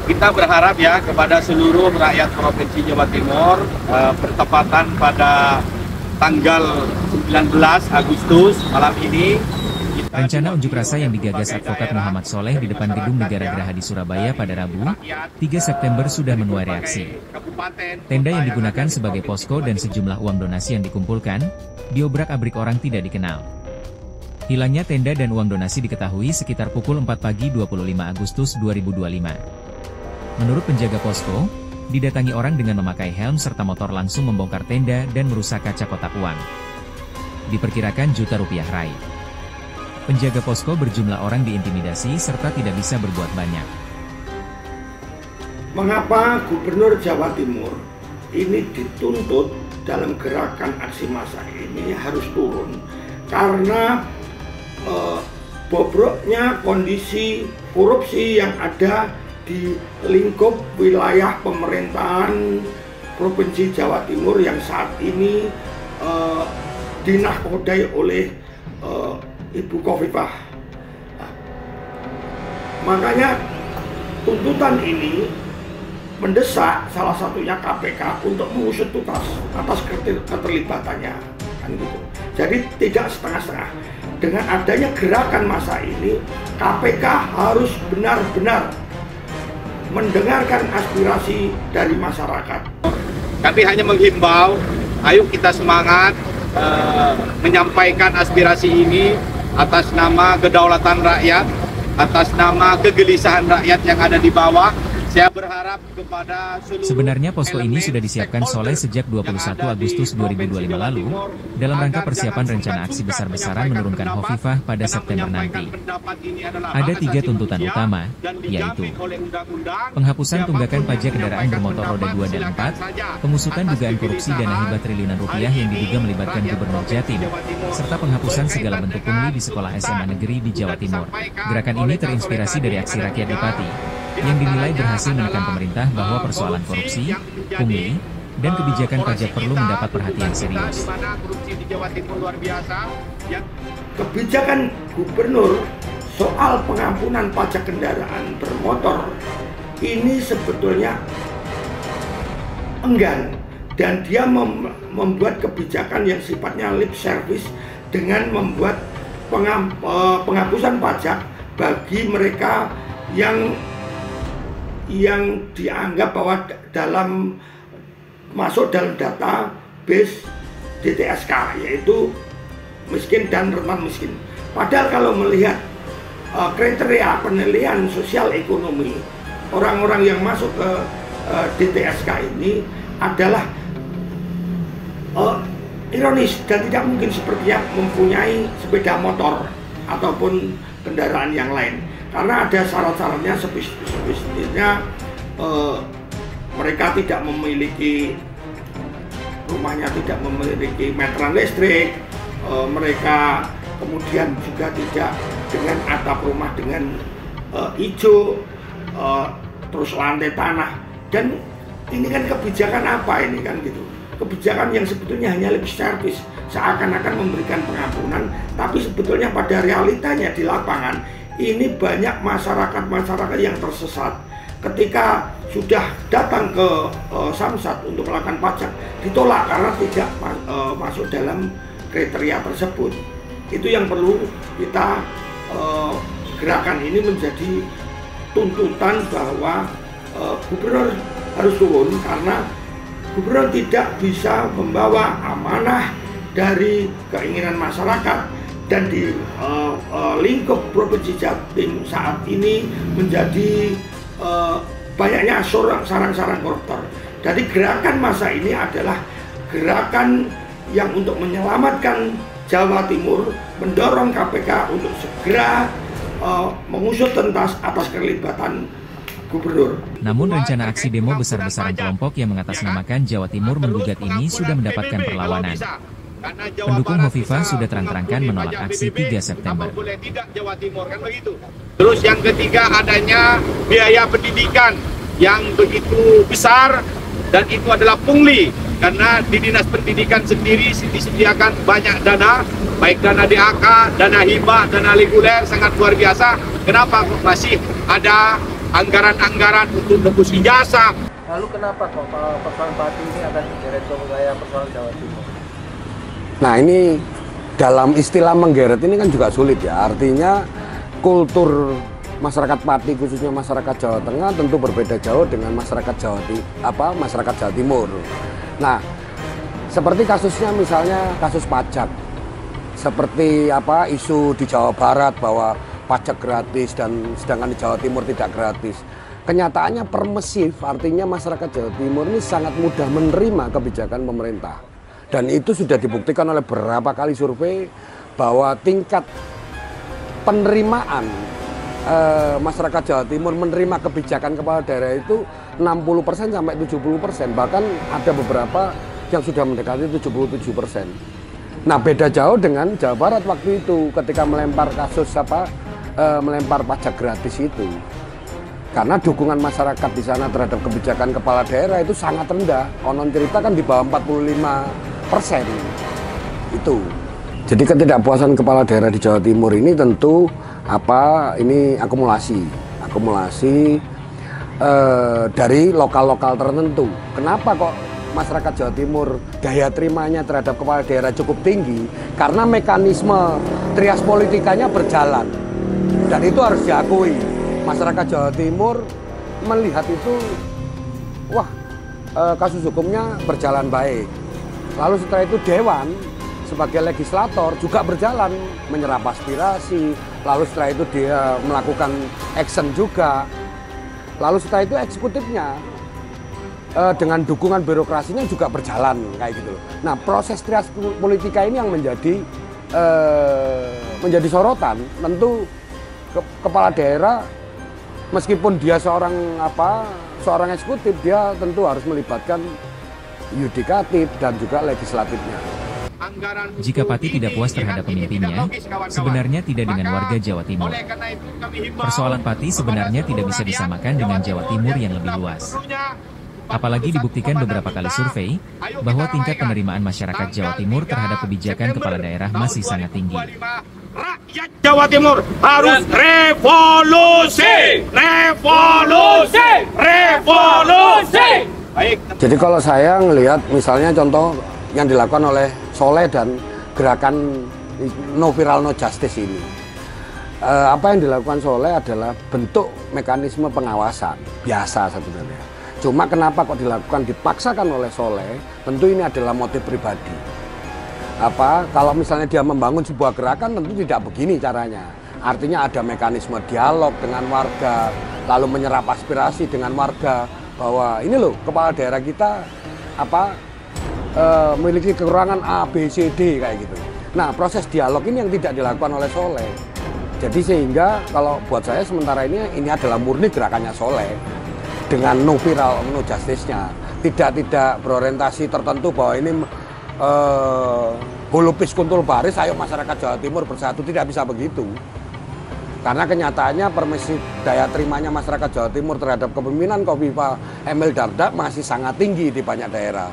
Kita berharap ya kepada seluruh rakyat Provinsi Jawa Timur, bertepatan pada tanggal 19 Agustus malam ini. Rencana unjuk rasa yang digagas advokat Muhammad Soleh di depan Gedung Negara Geraha di Surabaya pada Rabu, 3 September sudah menuai reaksi. Tenda yang digunakan sebagai posko dan sejumlah uang donasi yang dikumpulkan, diobrak-abrik orang tidak dikenal. Hilangnya tenda dan uang donasi diketahui sekitar pukul 4 pagi 25 Agustus 2025. Menurut penjaga posko, didatangi orang dengan memakai helm serta motor langsung membongkar tenda dan merusak kaca kotak uang. Diperkirakan juta rupiah raib. Penjaga posko berjumlah orang diintimidasi serta tidak bisa berbuat banyak. Mengapa Gubernur Jawa Timur ini dituntut dalam gerakan aksi massa ini harus turun? Karena bobroknya kondisi korupsi yang ada di lingkup wilayah pemerintahan Provinsi Jawa Timur yang saat ini dinahkodai oleh Ibu Khofifah. Makanya tuntutan ini mendesak salah satunya KPK untuk mengusut tuntas atas keterlibatannya, kan gitu. Jadi tidak setengah-setengah. Dengan adanya gerakan massa ini, KPK harus benar-benar mendengarkan aspirasi dari masyarakat. Kami hanya menghimbau, ayo kita semangat menyampaikan aspirasi ini atas nama kedaulatan rakyat, atas nama kegelisahan rakyat yang ada di bawah. Saya berharap kepada seluruh... Sebenarnya posko ini sudah disiapkan Soleh sejak 21 Agustus 2025 lalu, dalam rangka persiapan rencana aksi besar-besaran menurunkan Khofifah pada September nanti. Ada 3 tuntutan utama, yaitu penghapusan tunggakan pajak kendaraan bermotor roda 2 dan 4, pengusutan dugaan korupsi dana hibah triliunan rupiah yang diduga melibatkan Gubernur Jatim, serta penghapusan segala bentuk pungli di sekolah SMA negeri di Jawa Timur. Gerakan ini terinspirasi dari aksi rakyat di Pati, yang dinilai berhasil menekan pemerintah bahwa persoalan korupsi, pungli, dan kebijakan pajak perlu mendapat perhatian serius. Kebijakan gubernur soal pengampunan pajak kendaraan bermotor ini sebetulnya enggan, dan dia membuat kebijakan yang sifatnya lip service dengan membuat penghapusan pajak bagi mereka yang dianggap bahwa masuk dalam data base DTSK, yaitu miskin dan rentan miskin. Padahal kalau melihat kriteria penilaian sosial ekonomi orang-orang yang masuk ke DTSK ini adalah ironis dan tidak mungkin sepertinya mempunyai sepeda motor ataupun kendaraan yang lain. Karena ada syarat-syaratnya, spesifiknya mereka tidak memiliki, rumahnya tidak memiliki meteran listrik, mereka kemudian juga tidak dengan atap rumah dengan hijau, terus lantai tanah. Dan ini kan kebijakan apa ini kan gitu? Kebijakan yang sebetulnya hanya lip service, seakan-akan memberikan pengampunan, tapi sebetulnya pada realitanya di lapangan ini banyak masyarakat yang tersesat ketika sudah datang ke Samsat untuk melakukan pajak, ditolak karena tidak masuk dalam kriteria tersebut. Itu yang perlu kita gerakan ini menjadi tuntutan bahwa gubernur harus turun, karena gubernur tidak bisa membawa amanah dari keinginan masyarakat. Dan di lingkup Provinsi Jatim saat ini menjadi banyaknya sarang-sarang koruptor. Jadi gerakan massa ini adalah gerakan yang untuk menyelamatkan Jawa Timur, mendorong KPK untuk segera mengusut tuntas atas keterlibatan gubernur. Namun rencana aksi demo besar-besaran kelompok yang mengatasnamakan Jawa Timur menggugat ini sudah mendapatkan perlawanan. Pendukung Khofifah sudah terang-terangan menolak aksi 3 September. Terus yang ketiga, adanya biaya pendidikan yang begitu besar, dan itu adalah pungli, karena di Dinas Pendidikan sendiri disediakan banyak dana, baik dana DAK, dana hibah, dana reguler, sangat luar biasa. Kenapa masih ada anggaran-anggaran untuk nebus ijazah. Lalu kenapa kok persoalan Pati ini akan digeret ke wilayah persoalan Jawa Timur? Nah ini dalam istilah menggeret ini kan juga sulit ya. Artinya kultur masyarakat Pati khususnya masyarakat Jawa Tengah tentu berbeda jauh dengan masyarakat masyarakat Jawa Timur. Nah seperti kasusnya misalnya kasus pajak, seperti isu di Jawa Barat bahwa pajak gratis dan sedangkan di Jawa Timur tidak gratis. Kenyataannya permisif, artinya masyarakat Jawa Timur ini sangat mudah menerima kebijakan pemerintah. Dan itu sudah dibuktikan oleh beberapa kali survei bahwa tingkat penerimaan masyarakat Jawa Timur menerima kebijakan kepala daerah itu 60% sampai 70%. Bahkan ada beberapa yang sudah mendekati 77%. Nah beda jauh dengan Jawa Barat waktu itu ketika melempar kasus melempar pajak gratis itu. Karena dukungan masyarakat di sana terhadap kebijakan kepala daerah itu sangat rendah. Konon cerita kan di bawah 45% itu. Jadi ketidakpuasan kepala daerah di Jawa Timur ini tentu ini akumulasi dari lokal-lokal tertentu. Kenapa kok masyarakat Jawa Timur daya terimanya terhadap kepala daerah cukup tinggi? Karena mekanisme trias politikanya berjalan. Dan itu harus diakui. Masyarakat Jawa Timur melihat itu, kasus hukumnya berjalan baik. Lalu setelah itu Dewan sebagai legislator juga berjalan menyerap aspirasi. Lalu setelah itu dia melakukan action juga. Lalu setelah itu eksekutifnya dengan dukungan birokrasinya juga berjalan kayak gitu loh. Nah proses trias politika ini yang menjadi sorotan. Tentu kepala daerah meskipun dia seorang eksekutif, dia tentu harus melibatkan yudikatif dan juga legislatifnya. Jika Pati tidak puas terhadap pemimpinnya, sebenarnya tidak dengan warga Jawa Timur. Persoalan Pati sebenarnya tidak bisa disamakan dengan Jawa Timur yang lebih luas. Apalagi dibuktikan beberapa kali survei, bahwa tingkat penerimaan masyarakat Jawa Timur terhadap kebijakan kepala daerah masih sangat tinggi. Rakyat Jawa Timur harus revolusi, revolusi, revolusi. Baik. Jadi kalau saya ngelihat misalnya contoh yang dilakukan oleh Soleh dan gerakan No Viral No Justice ini, apa yang dilakukan Soleh adalah bentuk mekanisme pengawasan biasa sebenarnya. Cuma kenapa kok dilakukan dipaksakan oleh Soleh? Tentu ini adalah motif pribadi. Kalau misalnya dia membangun sebuah gerakan tentu tidak begini caranya. Artinya ada mekanisme dialog dengan warga, lalu menyerap aspirasi dengan warga bahwa ini loh kepala daerah kita memiliki kekurangan A, B, C, D kayak gitu. Nah proses dialog ini yang tidak dilakukan oleh Soleh. Jadi sehingga kalau buat saya sementara ini adalah murni gerakannya Soleh dengan no viral no justice-nya. Tidak berorientasi tertentu bahwa ini Hulupis kuntul baris, ayo masyarakat Jawa Timur bersatu, tidak bisa begitu. Karena kenyataannya permisif daya terimanya masyarakat Jawa Timur terhadap kepemimpinan Khofifah Emil Dardak masih sangat tinggi di banyak daerah.